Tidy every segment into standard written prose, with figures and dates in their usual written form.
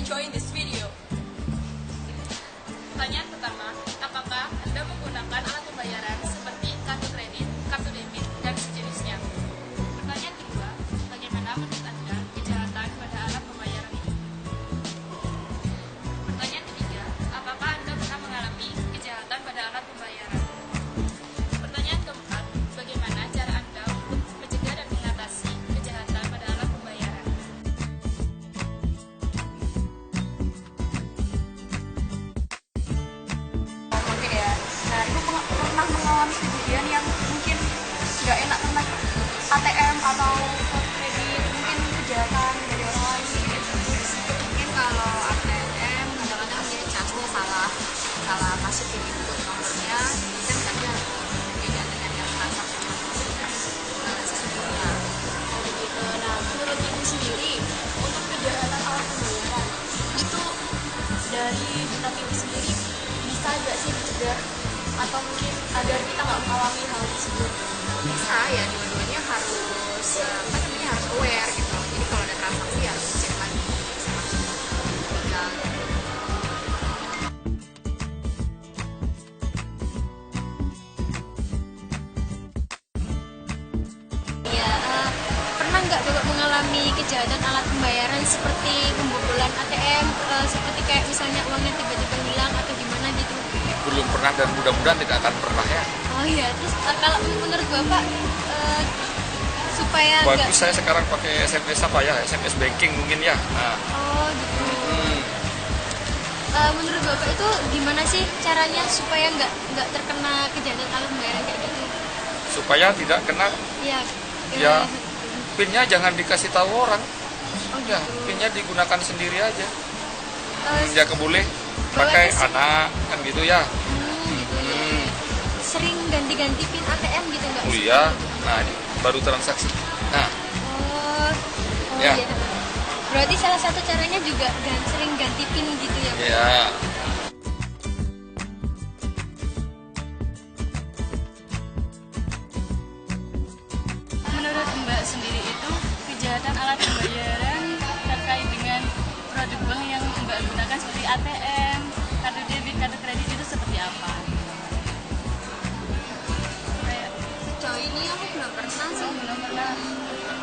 enjoying this video. Pertanyaan pertama, apakah Anda menggunakan alat pembayaran seperti kartu kredit, kartu debit, dan sejenisnya? Pertanyaan kedua, bagaimana menurut Anda kejahatan pada alat pembayaran ini? Pertanyaan ketiga, apakah Anda pernah mengalami kejahatan pada alat pembayaran? Pertanyaan keempat, bagaimana cara Anda untuk mencegah dan mengatasi kejahatan pada alat pembayaran? Oke ya, nah itu pernah mengalami kejadian yang mungkin nggak enak tentang ATM atau kartu kredit, mungkin kejahatan dari orang lain gitu. Mungkin kalau ATM kadang-kadang dia cashnya salah masukin input nomornya, kan tadi beda dengan yang transaksi sesungguhnya. Gitu. Nah, menurut ibu sendiri untuk kejahatan alat pembayaran itu dari ibu sendiri bisa nggak sih dicegah atau mungkin agar kita nggak mengalami hal tersebut? Bisa ya, dua-duanya harus harus aware gitu. Jadi kalau ada transaksi harus cek lagi sama legal. Ya, pernah nggak Bapak mengalami kejahatan alat pembayaran seperti pembobolan ATM, seperti kayak misalnya uangnya tiba-tiba hilang atau gimana gitu? Belum pernah dan mudah-mudahan tidak akan pernah ya. Oh iya, terus kalau menurut Bapak supaya nggak... Bagus, saya sekarang pakai SMS apa ya, SMS banking mungkin ya. Nah, Oh gitu. Menurut Bapak itu gimana sih caranya supaya nggak terkena kejahatan alat pembayaran kayak gitu? supaya tidak kena, Iya. ya pinnya jangan dikasih tahu orang. Oh Ya, gitu. pinnya digunakan sendiri aja. Eh, Ya boleh Bapak pakai itu anak kan gitu ya. gitu. Hmm. Sering ganti-ganti pin ATM gitu nggak? Oh iya, nah ini baru transaksi. Nah, Oh Ya. iya. Berarti salah satu caranya juga sering ganti pin gitu ya, Pak? ya. Menurut Mbak sendiri itu kejahatan alat pembayaran terkait dengan produk bank yang Mbak gunakan seperti ATM, kartu debit, kartu kredit itu seperti apa? Kayak Sejauh ini aku belum pernah sih. belum pernah.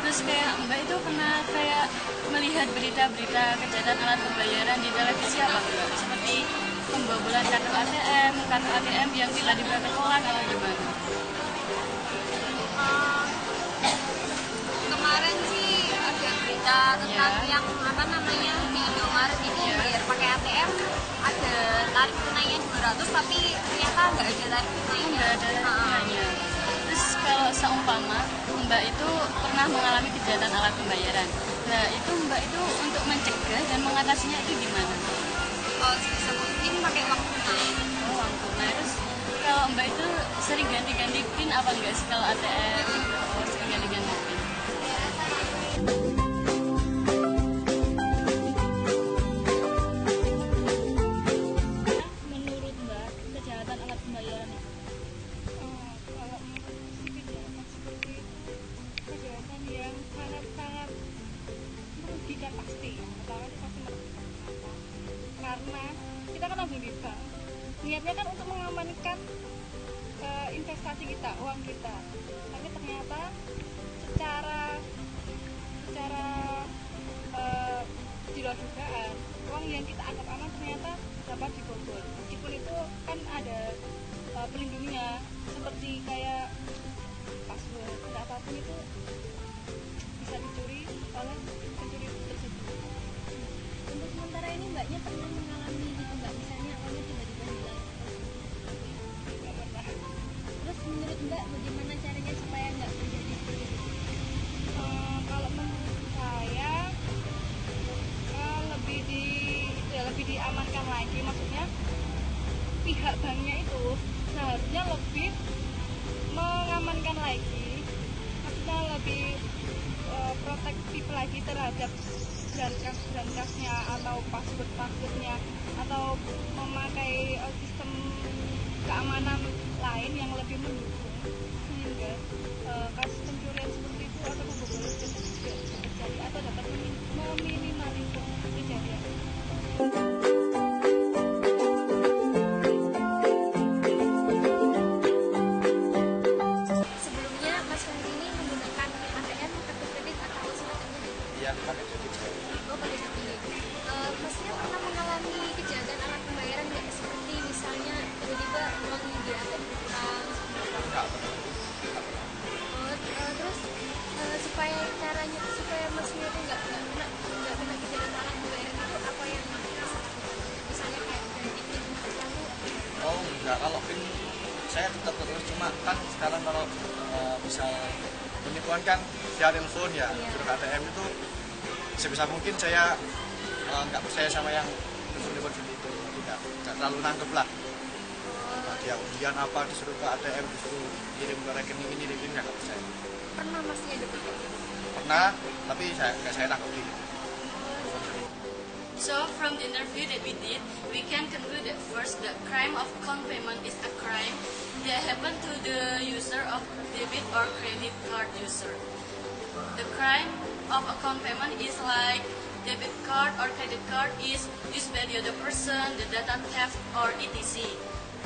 Terus kayak Mbak itu pernah kayak melihat berita-berita kejahatan alat pembayaran di televisi apa Mbak? Seperti pembobolan kartu ATM yang tiba-tiba kecolak atau gimana? Kemarin sih ada berita tentang yang apa namanya di Indomaret itu bayar pakai ATM ada tarik tunainya 200 tapi ternyata nggak ada tarik tunainya. Nggak ada gunanya. Terus kalau seumpama Mbak itu pernah mengalami kejahatan alat pembayaran, nah itu Mbak itu untuk mencegah dan mengatasinya itu gimana? Oh, sebisa mungkin pakai uang tunai. Oh, uang tunai. Terus kalau Mbak itu sering ganti-ganti PIN apa enggak sih kalau ATM? Oh, sering ganti-ganti PIN. Menurut Mbak, kejahatan alat pembayaran itu? Kalau kejahatan seperti itu kejahatan yang sangat-sangat merugikan pasti ya. Pertama itu pasti merugikan. Kenapa? Karena kita kan nabung di bank, niatnya kan untuk mengamankan investasi kita, uang kita, tapi ternyata secara di luar dugaan uang yang kita anggap aman ternyata dapat dibobol. Meskipun itu kan ada pelindungnya seperti kayak password dan apapun itu bisa dicuri oleh pencuri tersebut. Untuk sementara ini Mbaknya pernah mengalami gitu nggak? Misalnya uangnya tiba-tiba hilang. Nggak pernah. Terus menurut Mbak bagaimana caranya supaya nggak terjadi seperti itu? Kalau menurut saya lebih diamankan lagi, maksudnya pihak banknya itu seharusnya lebih mengamankan lagi, maksudnya lebih protektif lagi terhadap branch-branchnya atau passwordnya atau memakai sistem keamanan lain yang lebih mendukung sehingga kasus pencurian seperti itu atau pembobolan tidak terjadi atau dapat meminimalisir kejadian. jadi saya. Oh, pada saat ini. Masnya pernah mengalami kejahatan alat pembayaran nggak? Seperti misalnya tiba-tiba uang yang di ATM berkurang. Enggak pernah. Terus supaya caranya supaya masnya itu nggak kena kejahatan alat pembayaran itu apa yang dirasakan? Misalnya kayak ganti PIN tertentu. Oh enggak, kalau PIN saya tetap terus, cuma kan sekarang kalau misal penipuan kan via telepon ya, suruh ke ATM itu sebisa mungkin saya nggak percaya sama yang telepon seperti itu, nggak terlalu nangkep lah. Dia undian apa disuruh ke ATM, disuruh kirim ke rekening ini nggak percaya. Pernah masnya dapat kayak gitu? Pernah, tapi saya tangkap gitu. So from the interview that we did, we can conclude that first, the crime of account payment is a crime that happen to the user of debit or credit card user. The crime of account payment is like debit card or credit card is used by the other person, the data theft or etc.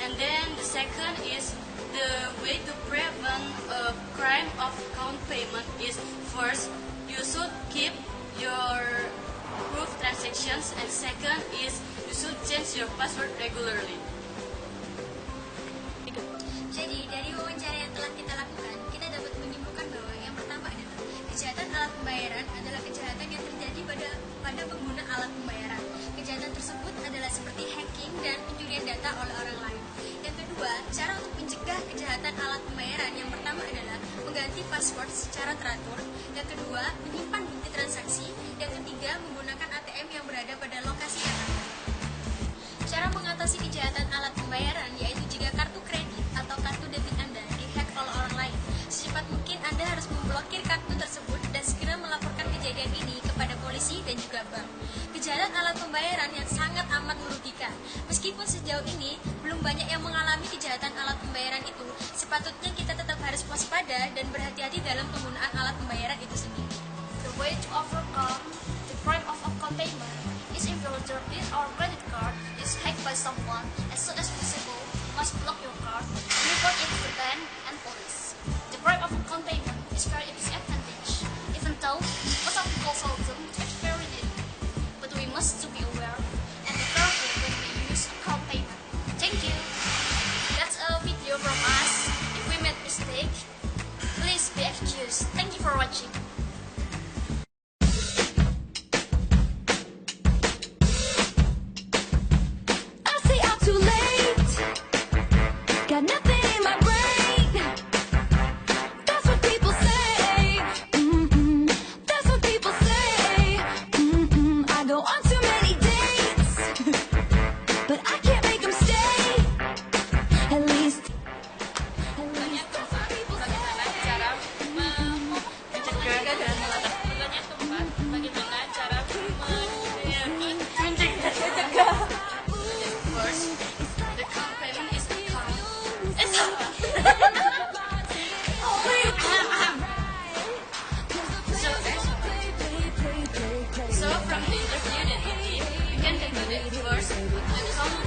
And then the second is the way to prevent a crime of account payment is first, you should keep your proof transactions, and second is you should change your password regularly. Jadi dari wawancara yang telah kita lakukan, kita dapat menyimpulkan bahwa yang pertama adalah kejahatan alat pembayaran adalah kejahatan yang terjadi pada pengguna alat pembayaran. Kejahatan tersebut adalah seperti hacking dan pencurian data oleh orang lain. Yang kedua, cara untuk mencegah kejahatan alat pembayaran yang pertama adalah mengganti password secara teratur. Yang kedua, menyimpan bukti transaksi. Yang ketiga, menggunakan ATM yang berada pada lokasi yang aman. Cara mengatasi kejahatan alat pembayaran yaitu jika kartu kredit atau kartu debit Anda dihack oleh orang lain, secepat mungkin Anda harus memblokir kartu tersebut dan segera melaporkan kejadian ini kepada polisi dan juga bank. Kejahatan alat pembayaran yang sangat amat merugikan. Meskipun sejauh ini belum banyak yang mengalami kejahatan alat pembayaran itu, sepatutnya kita tetap harus waspada dan berhati-hati dalam penggunaan alat pembayaran itu sendiri. The way to overcome the crime of account payment is if your debit or credit card is hacked by someone, as soon as possible, must block your card, report it to the bank and police. The crime of account payment is very disadvantage, even though most of people solve them to experience it. But we must to be aware and be careful when we use account payment. Thank you. That's a video from us. If we made mistake, please be excused. Thank you for watching. Got nothing in my brain. That's what people say. That's what people say. I go on too many dates, but I can't make them stay. At least. Pertanyaan keempat, bagaimana cara mencegah dan pertanyaan keempat, bagaimana cara mencegah. First, the account payment is a crime. So from the interview that we did, we can conclude that first, the account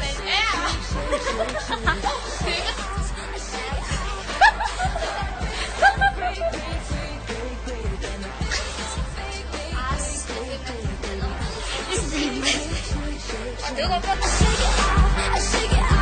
I shake it out.